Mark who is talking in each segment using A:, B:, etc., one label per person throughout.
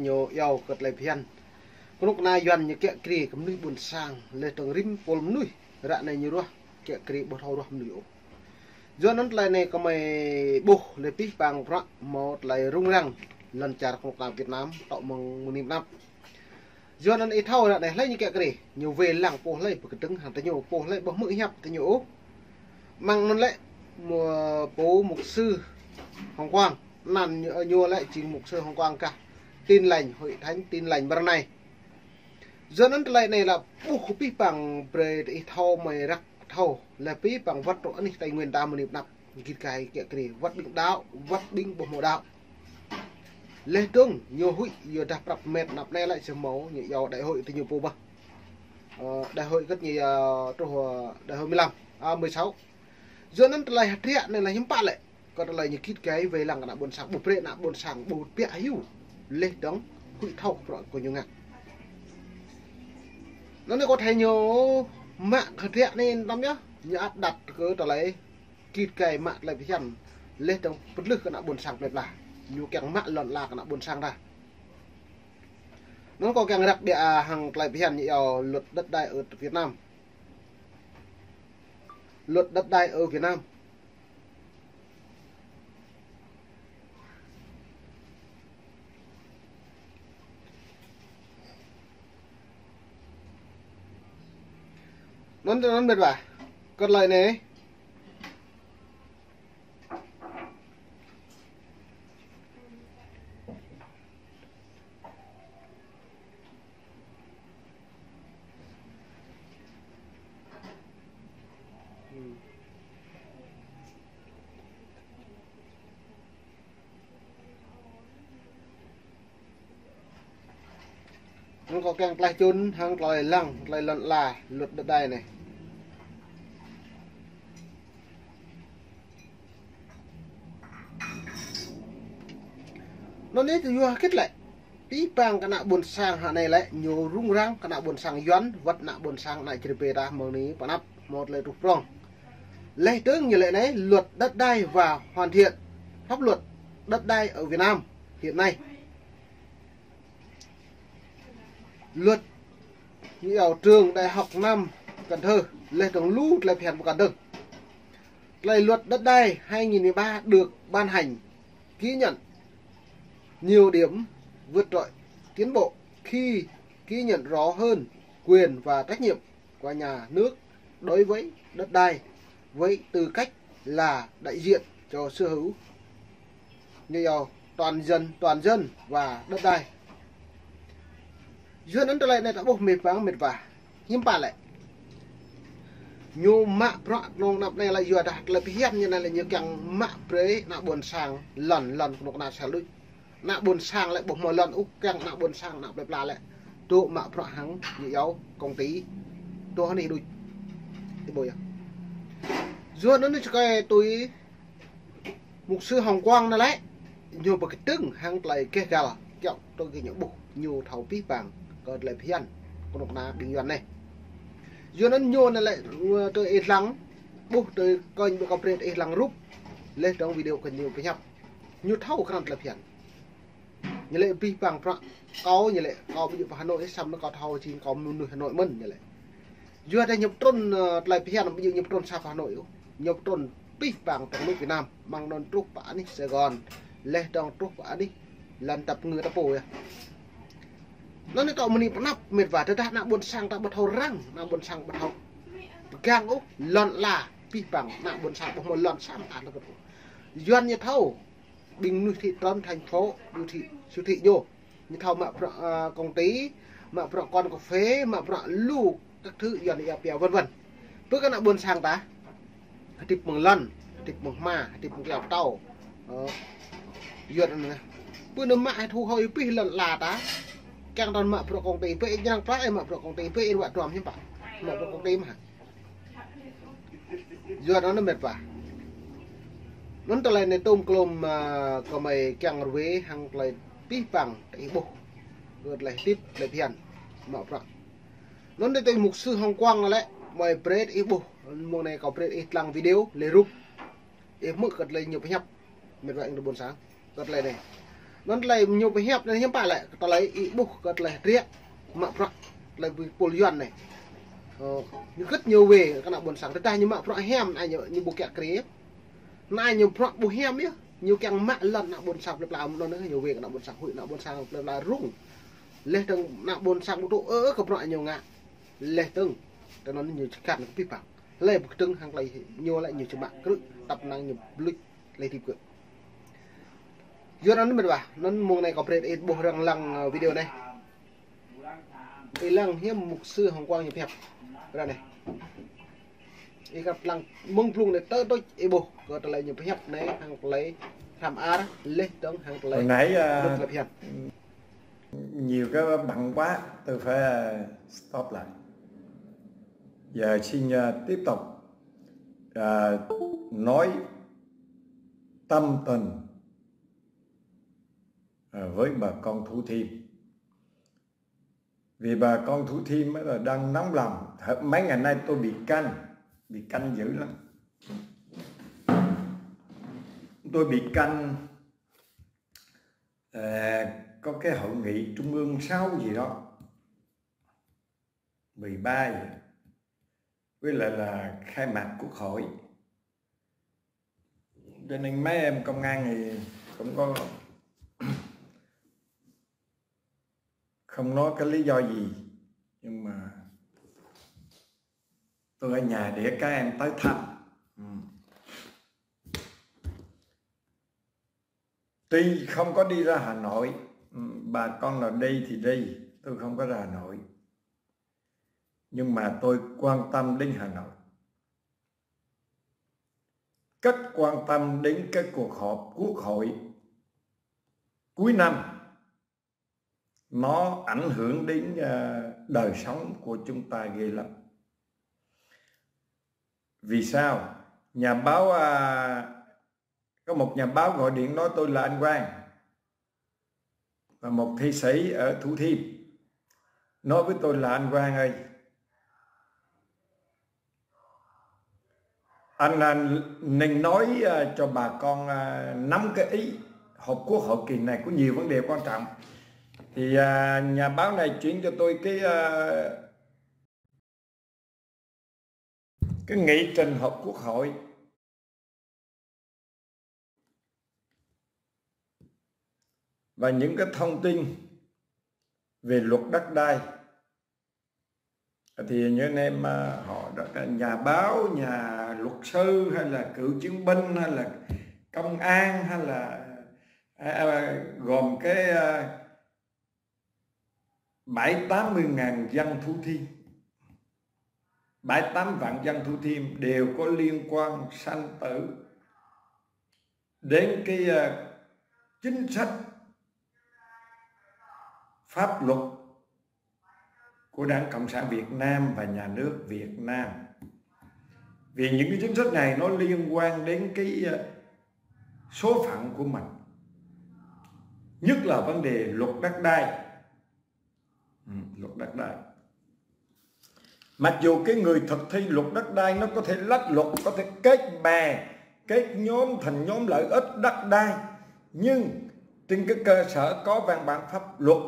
A: nhiều giàu cật lại phiền lúc này dần như kẹt kì cầm nuôi buồn sang lên tầng rim pol nuôi rạ này như đó kẹt kì bột hầu đó nuôi do nó lại này có mày bù lấy pí bằng rạ một lại rung răng lần chả không làm Việt Nam tạo mừng 1.000 năm do nó ít thâu rạ này lấy như kẹt kì nhiều về làng po lấy một cái trứng hàng tới nhiều po lấy bó mũi hẹp tới nhiều mang nó lại mùa bố mục sư Hồng Quang nằm nhua lại chỉ mục sư Hồng Quang cả tin lành hội thánh tin lành bữa này do nó lại này là bố pí bằng pre thâu mày rắc thâu là pí bằng vật độ này tài nguyên ta một niệm nạp kịp cái kệ vật định đạo vật định bộ mộ đạo lê trung nhiều hội nhiều đạp đạp mệt nạp này lại sớm máu nhiều giàu đại hội thì nhiều bộ ba đại hội rất nhiều đại hội 15 16 do nó lại hạt thiện này là hiếm bạn lại còn lại những cái về làng là buồn sáng bột rễ là buồn sáng bột bẹ hiu lê đóng hội thâu của nhiều ngàn nó có thấy nhiều mạng hạt thiện nên lắm nhá nhá đặt cứ trở lại kít cái mạng lại với hẳn lên trong bất lực cái nào buồn sáng đẹp là nhiều kẹng mạng lợn là cái nào buồn sáng ra nó có kẹng đặc địa hàng lại với hẳn nhiều luật đất đai ở Việt Nam luật đất đai ở Việt Nam nó mệt vả còn lại này nó có càng lại chôn hàng lại lăng lại lợn là luật đất đai này nó nét vừa kết lại tí bang cái nạ buồn sang hạ này lại nhiều rung răng cái nạ buồn sang doán vật nạ buồn sang này chỉ về ta mờ ní bản áp một lời trục rong lệ tướng như lệ này luật đất đai và hoàn thiện pháp luật đất đai ở Việt Nam hiện nay luật như ở trường đại học Nam Cần Thơ lệ trường lũ lại phèn một cả đơn lời luật đất đai 2013 được ban hành ghi nhận nhiều điểm vượt trội tiến bộ khi ghi nhận rõ hơn quyền và trách nhiệm của nhà nước đối với đất đai với tư cách là đại diện cho sở hữu như toàn dân và đất đai duyên ấn lại này đã bốc mệt vả nhưng bà lại nhiều mạ bọ nông nạp này là vừa đạt là hiện như này là nhiều càng mạ prế nạ buồn sang lần một nạ xả lui nạ buồn sang lại một lần úc càng nạ buồn sang nạ đẹp là lại tụ mạ bọ hắng như yếu công tí tụ này đuôi thì bồi à duyên nó cho cái tôi mục sư Hồng Quang này đấy nhiều một cái trứng hàng lại kê gà kẹo tôi cái những bộ nhiều thầu pí vàng còn lại phiền con độc na bình luận này do nó nhô này lại tôi ít lắng bố tôi coi những cái ít lắng rút lên trong video cần nhiều cái nhập nhiều thâu khăn là phiền như lệ pí vàng có như lệ có ví dụ vào Hà Nội xong nó có thâu chỉ có người Hà Nội mình như lệ do đây nhập trôn lại phiền ví dụ nhập trôn sao Hà Nội nhập trôn pí vàng trong nước Việt Nam mang non trúc bả đi Sài Gòn lên trong trúc bả đi lần tập người ta bồi nó này cậu mình nắp mệt vả thật nạ buồn sang ta bật hầu răng nạ buồn sang bật hầu gang úc lợn là pi bằng nạ buồn sang một lợn sang ta nó bật doan như thâu bình nuôi thị trấn thành phố nuôi thị siêu thị vô như thâu mạ công tí mạ con cà phê mạ lu các thứ doan như bèo vân vân với cái nạ buồn sang ta thịt bằng lân thịt bằng ma thịt bằng kẹo tàu doan này bữa nó mạ thu hồi pi lợn là ta càng đòn mạ pro công ty pe nhang trái mạ pro công ty pe vợ tròn như vậy mạ pro công ty mà giờ nó mệt vả nó trở lại này tôm clom có mày càng với hàng lại tí bằng cái bộ rồi lại tít lại phiền mạ pro nó đây mục sư Hồng Quang là đấy mày bread ít bộ mùa này có bread ít lăng video lấy rút em mức gật lên nhiều cái nhập mệt vậy được buồn sáng gật lại này nó lại nhiều cái hẹp nên hiếm bà lại ta lấy ý bục cất lại riết mạ phạ lại bùi dọn này rất nhiều về các bạn buồn sáng ta như mạ phạ hem ai như bộ kẹt kế này nhiều phạ bộ hem nhá nhiều càng mạ lần nạ buồn sáng là nó nhiều về các bạn buồn sáng hụi nạ buồn sáng là rung lên từng nạ buồn sáng một độ các bạn nhiều ngạ lên từng cho nó nhiều cạn cái bạc lên một từng hàng lại nhiều lại nhiều chữ mạng cứ tập năng nhiều lịch lấy thì cực do nó mới bảo nó mùng này có thể bộ răng lăng video này cái lăng hiếm mục sư Hồng Quang nhập hẹp ra này cái gặp lăng mông plung này tới tôi bộ có thể lấy nhập hẹp này hàng lấy làm á lên đó hàng lấy
B: nãy nhiều cái bận quá tôi phải stop lại. Giờ xin tiếp tục nói tâm tình với bà con Thủ Thiêm. Vì bà con Thủ Thiêm là đang nóng lòng. Mấy ngày nay tôi bị canh dữ lắm. Tôi bị canh có cái hội nghị Trung ương 6 gì đó 13 vậy. Với lại là khai mạc Quốc hội. Cho nên mấy em công an thì cũng có không nói cái lý do gì, nhưng mà tôi ở nhà để các em tới thăm. Tuy không có đi ra Hà Nội, bà con nào đi thì đi, tôi không có ra Hà Nội, nhưng mà tôi quan tâm đến Hà Nội, rất quan tâm đến cái cuộc họp Quốc hội cuối năm. Nó ảnh hưởng đến đời sống của chúng ta ghê lắm. Vì sao? Nhà báo có một nhà báo gọi điện nói tôi là anh Quang, và một thi sĩ ở Thủ Thiêm nói với tôi là anh Quang ơi, anh nên nói cho bà con nắm cái ý họp Quốc hội kỳ này có nhiều vấn đề quan trọng. Thì nhà báo này chuyển cho tôi cái nghị trình họp Quốc hội. Và những cái thông tin về luật đất đai. Thì những anh em họ nhà báo, nhà luật sư, hay là cựu chiến binh, hay là công an, hay là gồm cái 70-80 ngàn dân Thủ Thiêm, 78 vạn dân Thủ Thiêm đều có liên quan sanh tử đến cái chính sách pháp luật của Đảng Cộng sản Việt Nam và nhà nước Việt Nam. Vì những cái chính sách này nó liên quan đến cái số phận của mình, nhất là vấn đề luật đất đai. Luật đất đai, mặc dù cái người thực thi luật đất đai nó có thể lách luật, có thể kết bè, kết nhóm thành nhóm lợi ích đất đai, nhưng trên cái cơ sở có văn bản pháp luật.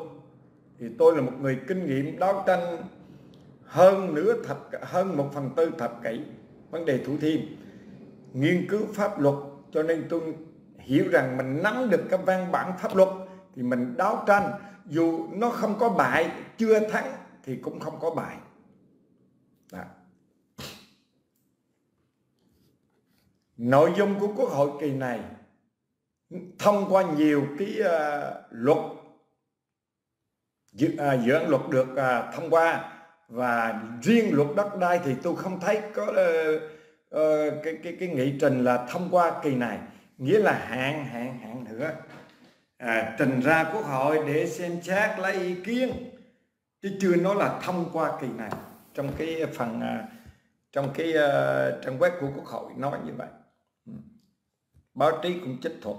B: Thì tôi là một người kinh nghiệm đấu tranh hơn 1/4 thập kỷ vấn đề Thủ Thiêm, nghiên cứu pháp luật, cho nên tôi hiểu rằng mình nắm được cái văn bản pháp luật thì mình đấu tranh, dù nó không có bại, chưa thắng thì cũng không có bại. Đó. Nội dung của Quốc hội kỳ này thông qua nhiều cái luật, dự án luật được thông qua, và riêng luật đất đai thì tôi không thấy có cái nghị trình là thông qua kỳ này, nghĩa là hạn nữa trình ra Quốc hội để xem xét lấy ý kiến, chứ chưa nói là thông qua kỳ này. Trong cái phần trong cái trang web của Quốc hội nói như vậy, báo chí cũng trích thuật.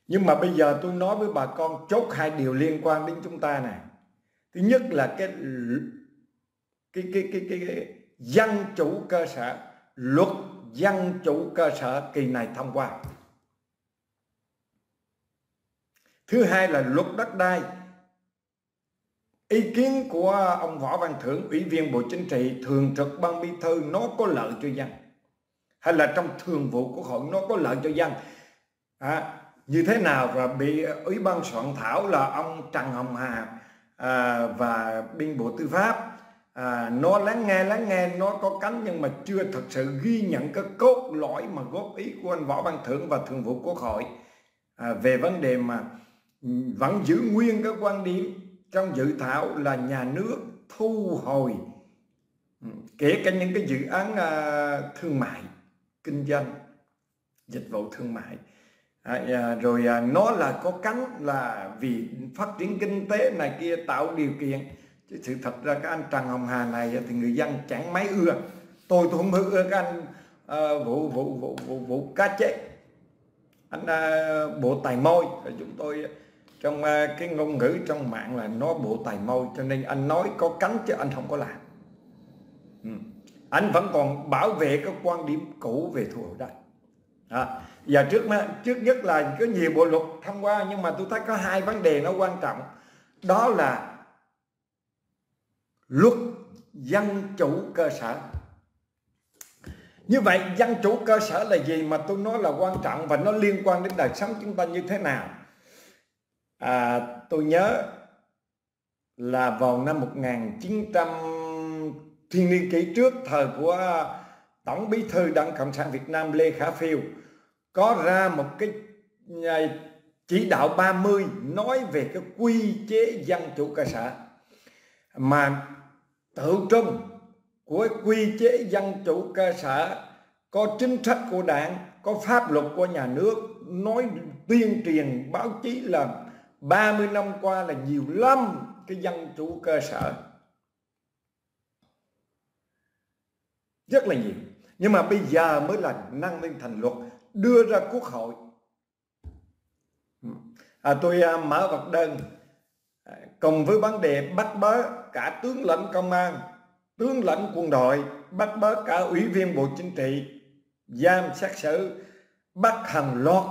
B: Nhưng mà bây giờ tôi nói với bà con chốt 2 điều liên quan đến chúng ta này. Thứ nhất là cái dân chủ cơ sở, luật dân chủ cơ sở kỳ này thông qua. Thứ hai là luật đất đai. Ý kiến của ông Võ Văn Thưởng, Ủy viên Bộ Chính trị, Thường trực Ban Bí thư, nó có lợi cho dân, hay là trong Thường vụ Quốc hội nó có lợi cho dân như thế nào, và bị Ủy ban soạn thảo là ông Trần Hồng Hà và biên Bộ Tư pháp nó lắng nghe, nó có cánh, nhưng mà chưa thực sự ghi nhận cái cốt lõi mà góp ý của anh Võ Văn Thưởng và Thường vụ Quốc hội về vấn đề mà vẫn giữ nguyên cái quan điểm trong dự thảo là nhà nước thu hồi kể cả những cái dự án thương mại, kinh doanh, dịch vụ thương mại. Rồi nó là có cánh là vì phát triển kinh tế này kia, tạo điều kiện. Chứ sự thật ra cái anh Trần Hồng Hà này thì người dân chẳng mấy ưa. Tôi không ưa cái anh vụ cá chết, anh bộ tài môi. Chúng tôi trong cái ngôn ngữ trong mạng là nó bộ tài môi, cho nên anh nói có cánh chứ anh không có làm. Anh vẫn còn bảo vệ cái quan điểm cũ về thu hồi đất. Và trước nhất là có nhiều bộ luật thông qua, nhưng mà tôi thấy có hai vấn đề nó quan trọng. Đó là luật dân chủ cơ sở. Như vậy dân chủ cơ sở là gì mà tôi nói là quan trọng và nó liên quan đến đời sống chúng ta như thế nào? Tôi nhớ là vào năm 1900, thiên niên kỷ trước, thời của Tổng Bí thư Đảng Cộng sản Việt Nam Lê Khả Phiêu, có ra một cái chỉ đạo 30 nói về cái quy chế dân chủ cơ sở, mà tự trung của quy chế dân chủ cơ sở có chính sách của đảng, có pháp luật của nhà nước, nói tuyên truyền báo chí là 30 năm qua là nhiều lắm cái dân chủ cơ sở, rất là nhiều. Nhưng mà bây giờ mới là nâng lên thành luật, đưa ra Quốc hội. Tôi mở vật đơn cùng với vấn đề bắt bớ cả tướng lãnh công an, tướng lãnh quân đội, bắt bớ cả ủy viên Bộ Chính trị, giam xét xử, bắt hàng loạt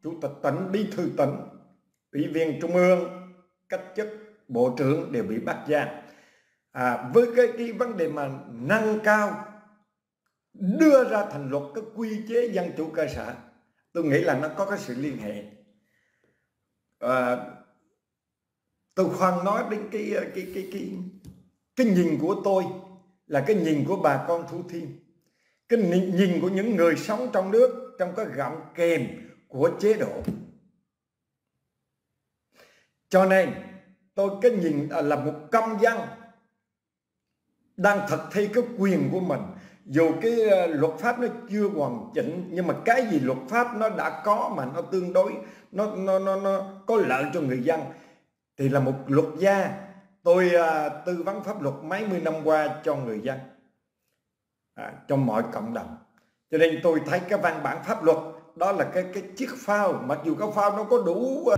B: chủ tịch tỉnh, bí thư tỉnh, ủy viên trung ương, cách chức, bộ trưởng đều bị bắt giam. Với cái vấn đề mà nâng cao, đưa ra thành luật cái quy chế dân chủ cơ sở, tôi nghĩ là nó có cái sự liên hệ. Tôi khoan nói đến cái nhìn của tôi là cái nhìn của bà con Thủ Thiêm, cái nhìn của những người sống trong nước trong cái gọng kềm của chế độ. Cho nên tôi cái nhìn là một công dân đang thực thi cái quyền của mình. Dù cái luật pháp nó chưa hoàn chỉnh, nhưng mà cái gì luật pháp nó đã có mà nó tương đối, nó có lợi cho người dân, thì là một luật gia. Tôi tư vấn pháp luật mấy mươi năm qua cho người dân, trong mọi cộng đồng. Cho nên tôi thấy cái văn bản pháp luật đó là cái chiếc phao, mặc dù cái phao nó có đủ